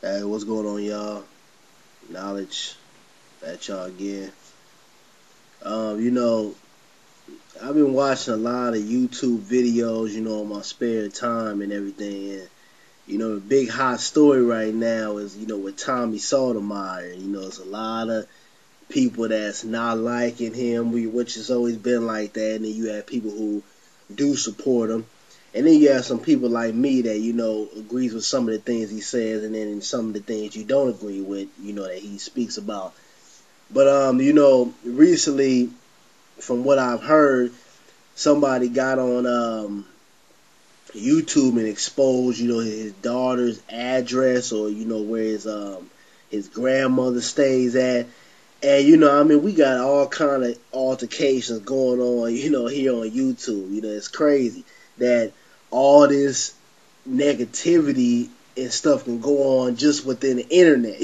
Hey, what's going on, y'all? Knowledge at y'all again. You know, I've been watching a lot of YouTube videos, in my spare time and everything. And, the big hot story right now is, with Tommy Sotomayor. It's a lot of people that's not liking him, which has always been like that. And then you have people who do support him. And then you have some people like me that, agrees with some of the things he says, and then some of the things you don't agree with, that he speaks about. But recently, from what I've heard, somebody got on YouTube and exposed, his daughter's address, or where his grandmother stays at. And we got all kind of altercations going on, here on YouTube. It's crazy that all this negativity and stuff can go on just within the internet,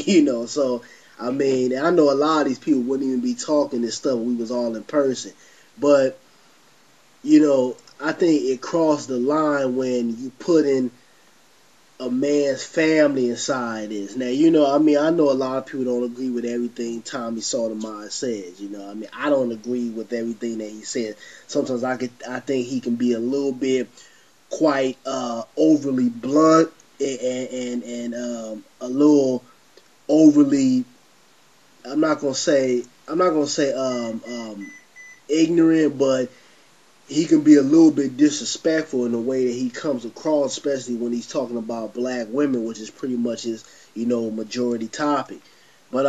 So I know a lot of these people wouldn't even be talking this stuff if we was all in person. But, I think it crossed the line when you put in a man's family inside this. Now, I know a lot of people don't agree with everything Tommy Sotomayor says. I don't agree with everything that he says. Sometimes I think he can be a little bit quite overly blunt and a little overly. I'm not gonna say ignorant, but he can be a little bit disrespectful in the way that he comes across, especially when he's talking about black women, which is pretty much his, majority topic. But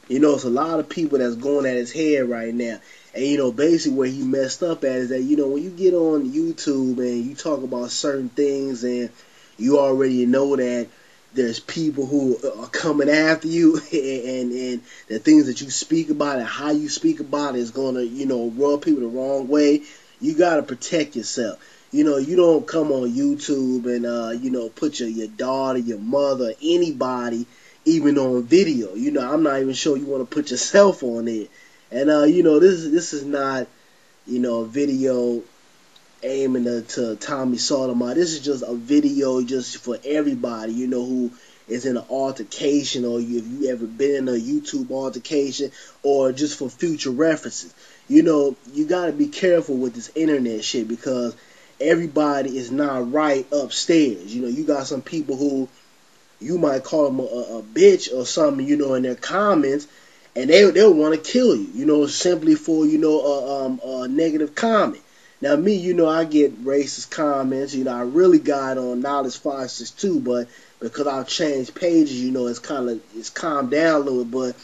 it's a lot of people that's going at his head right now. And basically where he messed up at is that, when you get on YouTube and you talk about certain things and you already know that there's people who are coming after you, and the things that you speak about and how you speak about it is going to, rub people the wrong way. You got to protect yourself. You don't come on YouTube and, put your daughter, your mother, anybody, even on video. I'm not even sure you want to put yourself on there. And, this is not, a video aiming to Tommy Sotomayor. This is just a video just for everybody, who is in an altercation, or if you ever been in a YouTube altercation, or just for future references. You got to be careful with this internet shit, because everybody is not right upstairs. You got some people who you might call them a bitch or something, in their comments, and they'll want to kill you, simply for, a negative comment. Now, me, I get racist comments. I really got on Knowledge 562, but because I've changed pages, it's calmed down a little bit.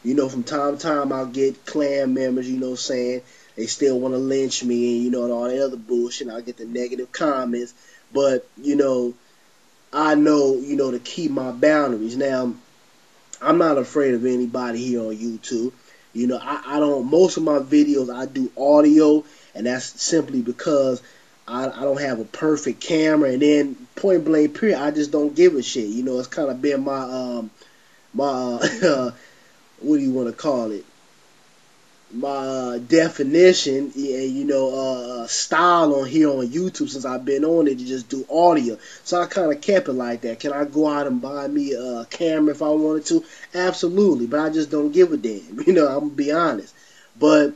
But, from time to time, I'll get Klan members, saying they still want to lynch me, and, and all that other bullshit. I'll get the negative comments. But, I know, to keep my boundaries. Now, I'm not afraid of anybody here on YouTube. I don't, most of my videos, I do audio, and that's simply because I don't have a perfect camera, and then point blank period, I just don't give a shit. It's kind of been my what do you want to call it? My definition, style on here on YouTube since I've been on it to just do audio. So I kind of kept it like that. Can I go out and buy me a camera if I wanted to? Absolutely, but I just don't give a damn. I'm gonna be honest. But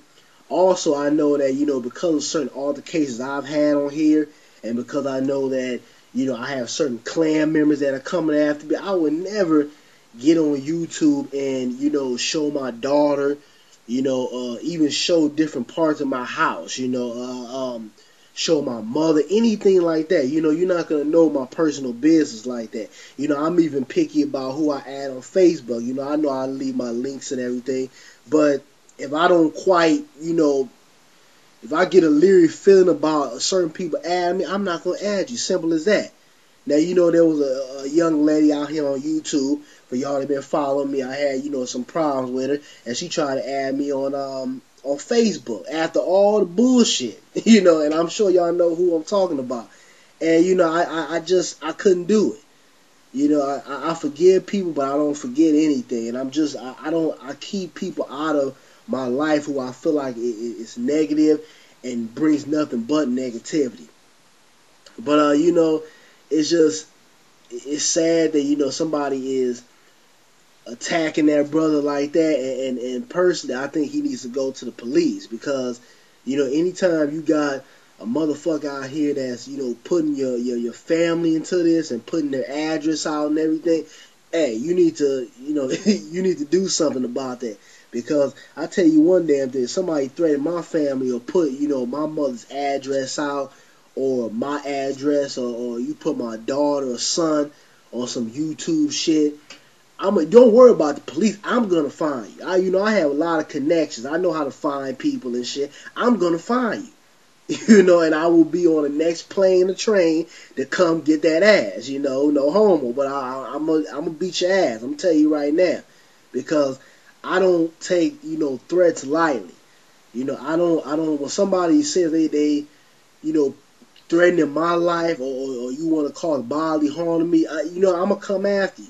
also, I know that, because of certain altercations I've had on here, and because I know that, I have certain Klan members that are coming after me, I would never get on YouTube and, show my daughter, even show different parts of my house, show my mother, anything like that. You're not going to know my personal business like that. I'm even picky about who I add on Facebook. I know I leave my links and everything, but if I don't quite, if I get a leery feeling about certain people add me, I'm not going to add you. Simple as that. Now, there was a young lady out here on YouTube, for y'all that been following me. I had, some problems with her, and she tried to add me on Facebook after all the bullshit, and I'm sure y'all know who I'm talking about. And, I couldn't do it. I forgive people, but I don't forget anything. And I keep people out of my life who I feel like is negative and brings nothing but negativity. But, it's just, it's sad that, you know, somebody is attacking that brother like that. And personally, I think he needs to go to the police because, you know, anytime you got a motherfucker out here that's, you know, putting your family into this and putting their address out and everything, hey, you need to, you know, you need to do something about that. Because I tell you one damn thing, somebody threatened my family or put, you know, my mother's address out or my address or you put my daughter or son on some YouTube shit, don't worry about the police. I'm gonna find you. You know, I have a lot of connections. I know how to find people and shit. I'm gonna find you. You know, and I will be on the next plane or train to come get that ass. You know, no homo, but I'm gonna beat your ass. I'm gonna tell you right now, because I don't take, you know, threats lightly. You know, I don't. When somebody says they you know, threatening my life or you want to cause bodily harm to me, you know, I'm gonna come after you.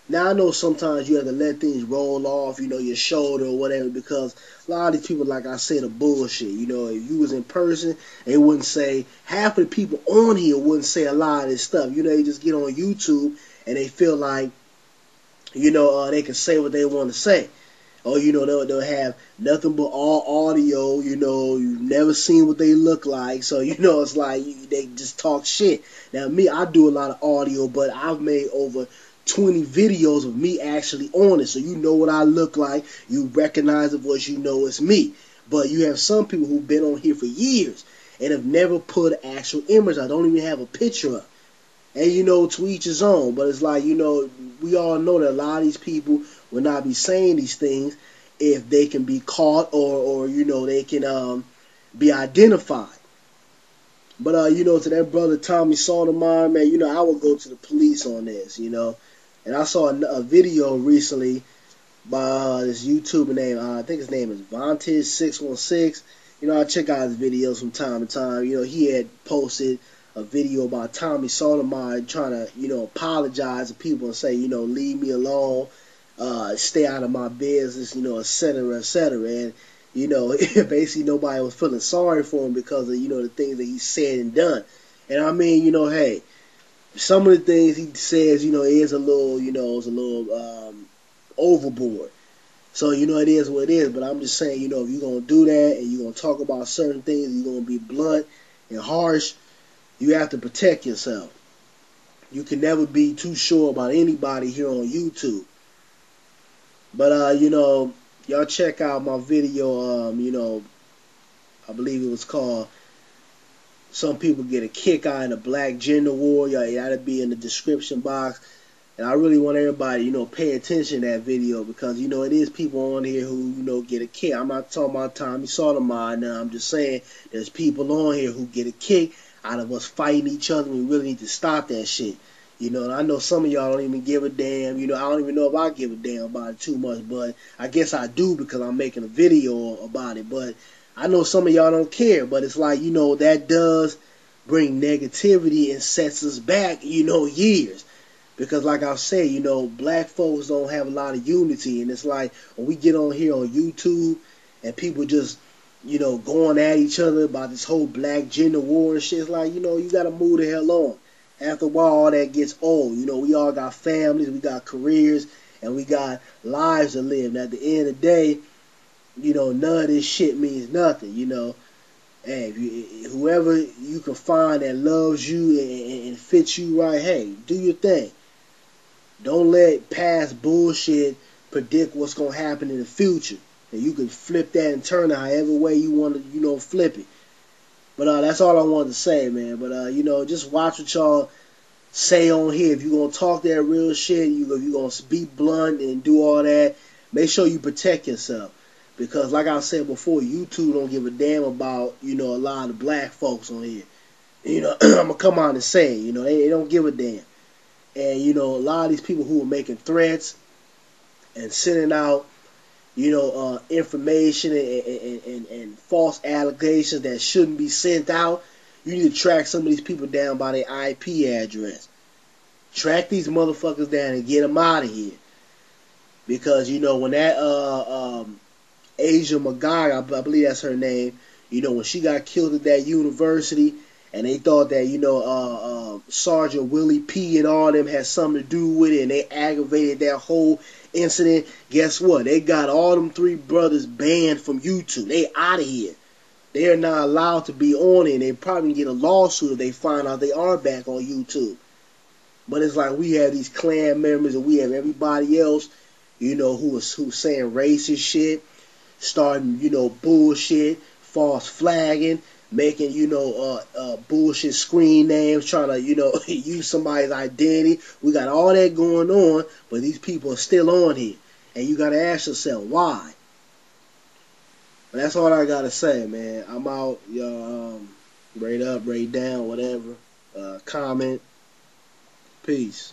Now I know sometimes you have to let things roll off, you know, your shoulder or whatever, because a lot of these people, like I said, are bullshit. You know, if you was in person, they wouldn't say, half of the people on here wouldn't say a lot of this stuff. You know, they just get on YouTube and they feel like, you know, they can say what they want to say. Or, you know, they'll have nothing but all audio, you know, you've never seen what they look like. So, you know, it's like they just talk shit. Now, me, I do a lot of audio, but I've made over 20 videos of me actually on it. So you know what I look like. You recognize the voice, you know it's me. But you have some people who've been on here for years and have never put an actual image. I don't even have a picture of. And, you know, to each his own. But it's like, you know, we all know that a lot of these people will not be saying these things if they can be caught or you know, they can be identified. But, you know, to that brother Tommy Sotomayor, man, you know, I would go to the police on this, you know. And I saw a video recently by this YouTuber named, I think his name is Vantage616. You know, I check out his videos from time to time. You know, he had posted a video about Tommy Sotomayor trying to, you know, apologize to people and say, you know, leave me alone, stay out of my business, you know, et cetera, et cetera. And, you know, basically nobody was feeling sorry for him because of, you know, the things that he said and done. And I mean, you know, hey, some of the things he says, you know, is a little, you know, it's a little overboard. So, you know, it is what it is. But I'm just saying, you know, if you're going to do that and you're going to talk about certain things, you're going to be blunt and harsh, you have to protect yourself. You can never be too sure about anybody here on YouTube. But, you know, y'all check out my video, you know, I believe it was called Some People Get a Kick Out of the Black Gender War. Y'all gotta be in the description box. And I really want everybody, you know, pay attention to that video because, you know, it is people on here who, you know, get a kick. I'm not talking about Tommy Sotomayor now. I'm just saying there's people on here who get a kick out of us fighting each other. We really need to stop that shit. You know, and I know some of y'all don't even give a damn. You know, I don't even know if I give a damn about it too much, but I guess I do because I'm making a video about it. But I know some of y'all don't care, but it's like, you know, that does bring negativity and sets us back, you know, years. Because like I say, you know, black folks don't have a lot of unity. And it's like when we get on here on YouTube and people just, you know, going at each other about this whole black gender war and shit, it's like, you know, you got to move the hell on. After a while, all that gets old. You know, we all got families, we got careers, and we got lives to live. And at the end of the day, you know, none of this shit means nothing, you know. Hey, whoever you can find that loves you and fits you right, hey, do your thing. Don't let past bullshit predict what's going to happen in the future. And you can flip that and turn it however way you want to, you know, flip it. But that's all I wanted to say, man. But, you know, just watch what y'all say on here. If you're going to talk that real shit, if you're going to be blunt and do all that, make sure you protect yourself. Because, like I said before, YouTube don't give a damn about, you know, a lot of black folks on here. You know, I'm going to come on and say it. You know, they don't give a damn. And, you know, a lot of these people who are making threats and sending out, you know, information and false allegations that shouldn't be sent out, you need to track some of these people down by their IP address. Track these motherfuckers down and get them out of here. Because, you know, when that Asia McGuire, I believe that's her name, you know, when she got killed at that university and they thought that Sergeant Willie P and all them had something to do with it, and they aggravated that whole incident. Guess what? They got all them three brothers banned from YouTube. They out of here. They are not allowed to be on it. And they probably get a lawsuit if they find out they are back on YouTube. But it's like we have these Klan members and we have everybody else, who's saying racist shit, starting, bullshit, false flagging, making, bullshit screen names, trying to, use somebody's identity. We got all that going on, but these people are still on here. And you got to ask yourself, why? But that's all I got to say, man. I'm out. Rate up, rate down, whatever. Comment. Peace.